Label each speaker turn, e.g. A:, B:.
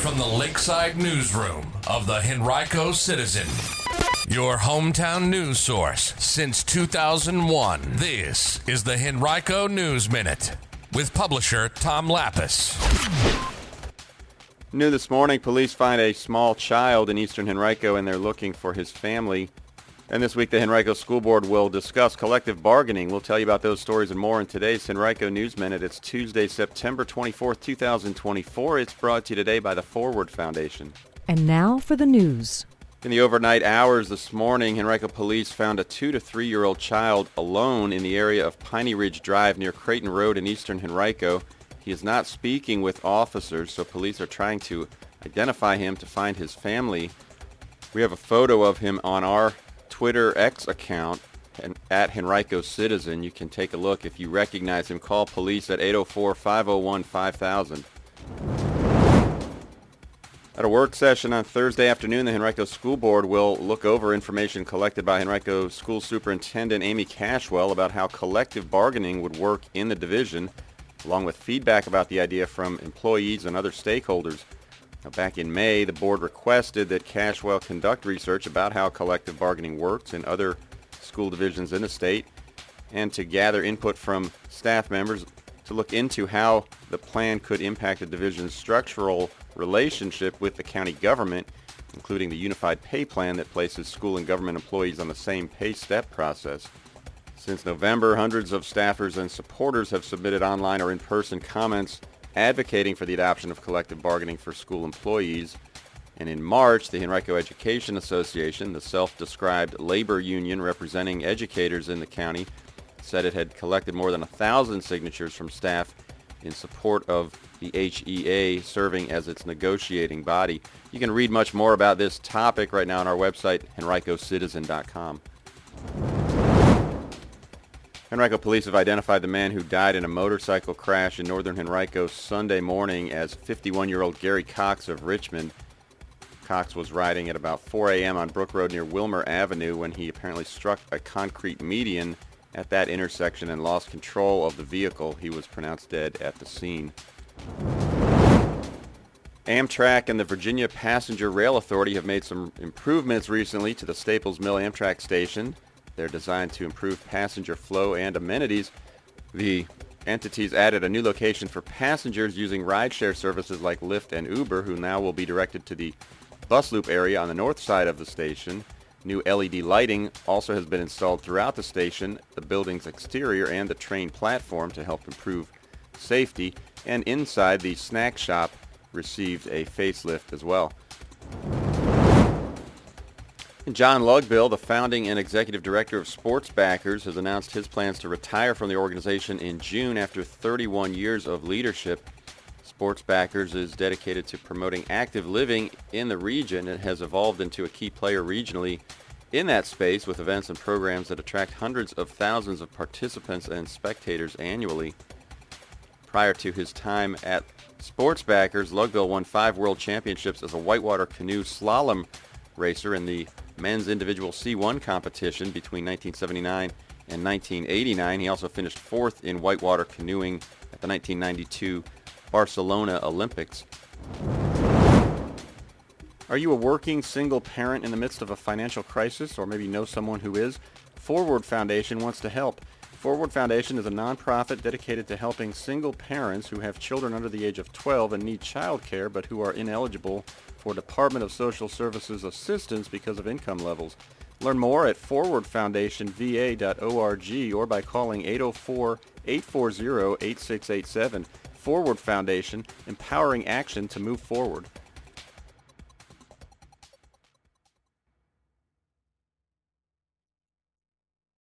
A: from the Lakeside Newsroom of the Henrico Citizen, your hometown news source since 2001. This is the Henrico News Minute with publisher Tom Lapis.
B: New this morning, police find a small child in Eastern Henrico and they're looking for his family. And this week, the Henrico School Board will discuss collective bargaining. We'll tell you about those stories and more in today's Henrico News Minute. It's Tuesday, September 24th, 2024. It's brought to you today by the Forward Foundation. And now for the news. In the overnight hours this morning, Henrico Police found a 2 to 3-year-old child alone in the area of Piney Ridge Drive near Creighton Road in Eastern Henrico. He is not speaking with officers, so police are trying to identify him to find his family. We have a photo of him on our Twitter X account at Henrico Citizen. You can take a look. If you recognize him, call police at 804-501-5000. At a work session on Thursday afternoon, the Henrico School Board will look over information collected by Henrico School Superintendent Amy Cashwell about how collective bargaining would work in the division, along with feedback about the idea from employees and other stakeholders. Now, back in May, the board requested that Cashwell conduct research about how collective bargaining works in other school divisions in the state and to gather input from staff members to look into how the plan could impact the division's structural relationship with the county government, including the unified pay plan that places school and government employees on the same pay step process. Since November, hundreds of staffers and supporters have submitted online or in-person comments advocating for the adoption of collective bargaining for school employees. And in March, the Henrico Education Association, the self-described labor union representing educators in the county, said it had collected more than 1,000 signatures from staff in support of the HEA serving as its negotiating body. You can read much more about this topic right now on our website, henricocitizen.com. Henrico Police have identified the man who died in a motorcycle crash in Northern Henrico Sunday morning as 51-year-old Gary Cox of Richmond. Cox was riding at about 4 a.m. on Brook Road near Wilmer Avenue when he apparently struck a concrete median at that intersection and lost control of the vehicle. He was pronounced dead at the scene. Amtrak and the Virginia Passenger Rail Authority have made some improvements recently to the Staples Mill Amtrak station. They're designed to improve passenger flow and amenities. The entities added a new location for passengers using rideshare services like Lyft and Uber, who now will be directed to the bus loop area on the north side of the station. New LED lighting also has been installed throughout the station, the building's exterior, and the train platform to help improve safety. And inside, the snack shop received a facelift as well. Jon Lugbill, the founding and executive director of Sports Backers, has announced his plans to retire from the organization in June after 31 years of leadership. Sports Backers is dedicated to promoting active living in the region and has evolved into a key player regionally in that space with events and programs that attract hundreds of thousands of participants and spectators annually. Prior to his time at Sports Backers, Lugbill won 5 world championships as a whitewater canoe slalom racer in the men's individual C1 competition between 1979 and 1989. He also finished 4th in whitewater canoeing at the 1992 Barcelona Olympics. Are you a working single parent in the midst of a financial crisis, or maybe know someone who is? Forward Foundation wants to help. Forward Foundation is a nonprofit dedicated to helping single parents who have children under the age of 12 and need child care but who are ineligible for Department of Social Services assistance because of income levels. Learn more at forwardfoundationva.org or by calling 804-840-8687. Forward Foundation, empowering action to move forward.